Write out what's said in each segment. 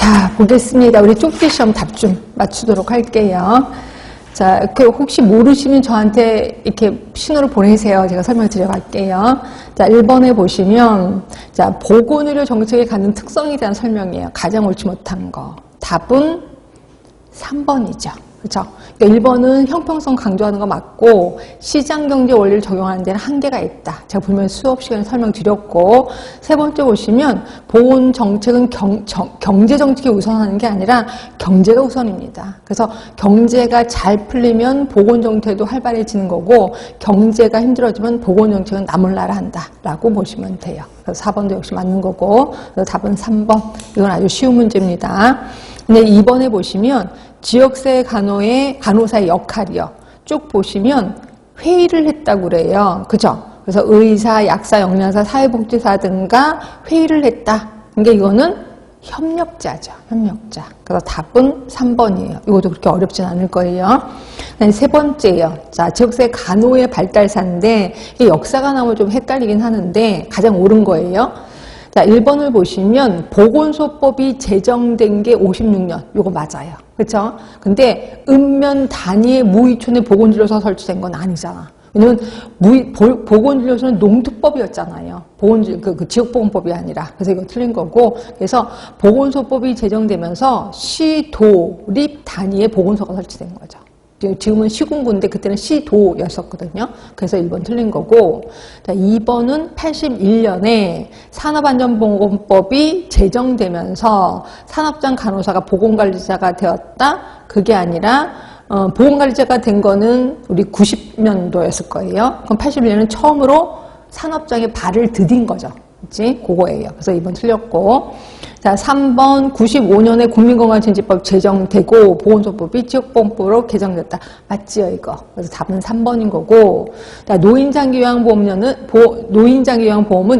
자, 보겠습니다. 우리 쪽지 시험 답 좀 맞추도록 할게요. 자, 혹시 모르시면 저한테 이렇게 신호를 보내세요. 제가 설명 드려갈게요. 자, 1번에 보시면, 자, 보건의료 정책에 갖는 특성에 대한 설명이에요. 가장 옳지 못한 거. 답은 3번이죠. 그렇죠? 그러니까 1번은 형평성 강조하는 거 맞고 시장경제 원리를 적용하는 데는 한계가 있다. 제가 분명히 수업 시간에 설명드렸고, 세 번째 보시면 보건정책은 경제정책이 우선하는 게 아니라 경제가 우선입니다. 그래서 경제가 잘 풀리면 보건정책도 활발해지는 거고 경제가 힘들어지면 보건정책은 나몰라라 한다라고 보시면 돼요. 그래서 4번도 역시 맞는 거고, 그래서 답은 3번. 이건 아주 쉬운 문제입니다. 근데 2번에 보시면 지역사회 간호사의 역할이요. 쭉 보시면 회의를 했다고 그래요. 그죠? 그래서 의사, 약사, 영양사, 사회복지사 등과 회의를 했다. 그러니까 이거는 협력자죠. 협력자. 그래서 답은 3번이에요. 이것도 그렇게 어렵진 않을 거예요. 세 번째예요. 자, 지역사회 간호의 발달사인데 이 역사가 나오면 좀 헷갈리긴 하는데 가장 옳은 거예요. 자, 1번을 보시면 보건소법이 제정된 게 56년. 요거 맞아요. 그렇죠? 근데 읍면 단위의 무의촌에 보건진료소가 설치된 건 아니잖아. 왜냐면 보건진료소는 농특법이었잖아요. 그 지역보건법이 아니라. 그래서 이거 틀린 거고. 그래서 보건소법이 제정되면서 시도립 단위의 보건소가 설치된 거죠. 지금은 시군구인데 그때는 시도였었거든요. 그래서 1번 틀린 거고, 자, 2번은 81년에 산업안전보건법이 제정되면서 산업장 간호사가 보건관리자가 되었다. 그게 아니라 보건관리자가 된 거는 우리 90년도였을 거예요. 그럼 81년은 처음으로 산업장에 발을 디딘 거죠. 그치? 그거예요. 그래서 2번 틀렸고. 자, 3번 95년에 국민건강증진법 제정되고 보건소법이 지역보건법으로 개정됐다. 맞지요, 이거? 그래서 답은 3번인 거고. 자, 노인장기요양보험은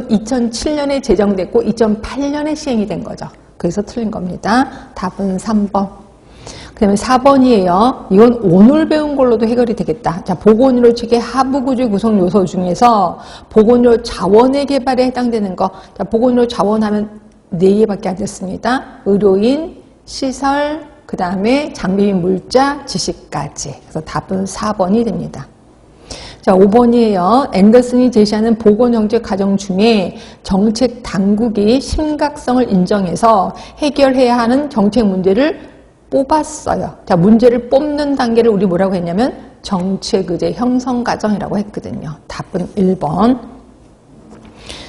2007년에 제정됐고 2008년에 시행이 된 거죠. 그래서 틀린 겁니다. 답은 3번. 그 다음에 4번이에요. 이건 오늘 배운 걸로도 해결이 되겠다. 자, 보건의료 체계 하부구조 구성 요소 중에서 보건의료 자원의 개발에 해당되는 거. 자, 보건의료 자원 하면 4개밖에 안 됐습니다. 의료인, 시설, 그 다음에 장비 및 물자, 지식까지. 그래서 답은 4번이 됩니다. 자, 5번이에요. 앤더슨이 제시하는 보건정책 과정 중에 정책 당국이 심각성을 인정해서 해결해야 하는 정책 문제를 뽑았어요. 자, 문제를 뽑는 단계를 우리 뭐라고 했냐면 정책의제 형성 과정이라고 했거든요. 답은 1번.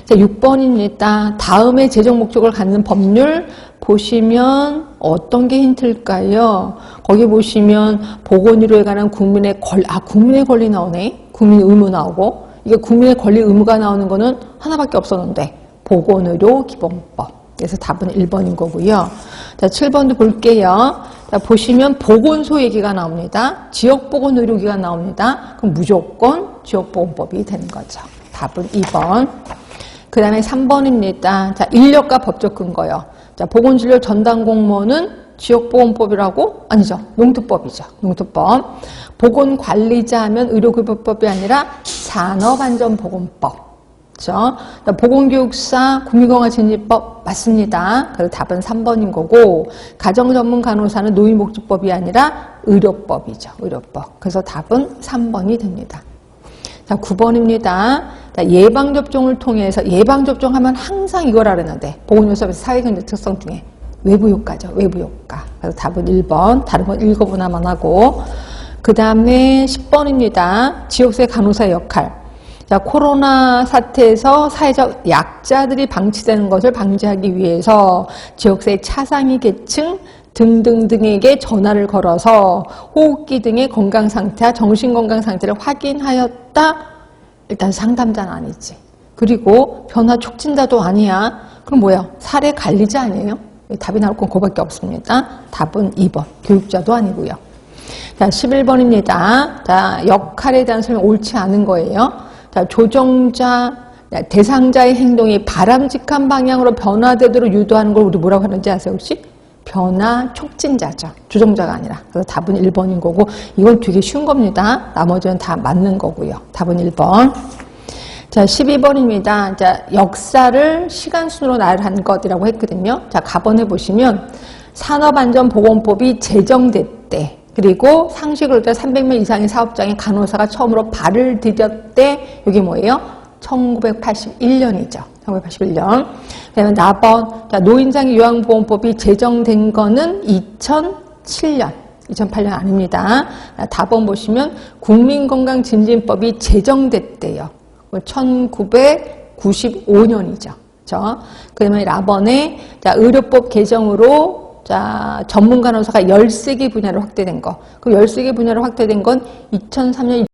자, 6번입니다. 다음의 재정 목적을 갖는 법률 보시면 어떤 게 힌트일까요? 거기 보시면 보건의료에 관한 국민의 권리 나오네. 국민의 의무 나오고, 이게 국민의 권리 의무가 나오는 거는 하나밖에 없었는데 보건의료 기본법. 그래서 답은 1번인 거고요. 자, 7번도 볼게요. 자, 보시면 보건소 얘기가 나옵니다. 지역보건의료기관 나옵니다. 그럼 무조건 지역보건법이 되는 거죠. 답은 2번. 그 다음에 3번입니다. 자, 인력과 법적 근거요. 자, 보건진료 전담 공무원은 지역보건법이라고? 아니죠. 농특법이죠. 농특법. 보건관리자 하면 의료급여법이 아니라 산업안전보건법. 그렇죠? 보건교육사, 국민건강증진법 맞습니다. 그래서 답은 3번인 거고, 가정전문간호사는 노인복지법이 아니라 의료법이죠. 의료법. 그래서 답은 3번이 됩니다. 자, 9번입니다. 자, 예방접종을 통해서, 예방접종하면 항상 이걸 알았는데, 보건요소에서 사회경제 특성 중에 외부효과죠. 외부효과. 그래서 답은 1번. 다른 건 읽어보나만 하고. 그 다음에 10번입니다. 지역사회 간호사의 역할. 자, 코로나 사태에서 사회적 약자들이 방치되는 것을 방지하기 위해서 지역사회 차상위 계층 등등등에게 전화를 걸어서 호흡기 등의 건강상태와 정신건강상태를 확인하였다. 일단 상담자는 아니지. 그리고 변화 촉진자도 아니야. 그럼 뭐야? 사례 관리자 아니에요? 답이 나올 건 그거밖에 없습니다. 답은 2번. 교육자도 아니고요. 자, 11번입니다. 자, 역할에 대한 설명 옳지 않은 거예요. 자, 조정자, 대상자의 행동이 바람직한 방향으로 변화되도록 유도하는 걸 우리 뭐라고 하는지 아세요, 혹시? 변화 촉진자죠. 조정자가 아니라. 그래서 답은 1번인 거고, 이건 되게 쉬운 겁니다. 나머지는 다 맞는 거고요. 답은 1번. 자, 12번입니다. 자, 역사를 시간순으로 나열한 것이라고 했거든요. 자, 가번에 보시면 산업안전보건법이 제정됐대. 그리고 상식을 때 300명 이상의 사업장에 간호사가 처음으로 발을 디뎠대. 이게 뭐예요? 1981년이죠. 1981년. 그다음에 4번. 자, 노인장애 요양보험법이 제정된 거는 2007년. 2008년 아닙니다. 4번 보시면 국민건강증진법이 제정됐대요. 1995년이죠. 그 다음에 라번에 자, 의료법 개정으로 자, 전문 간호사가 13개 분야로 확대된 거. 그 13개 분야로 확대된 건 2003년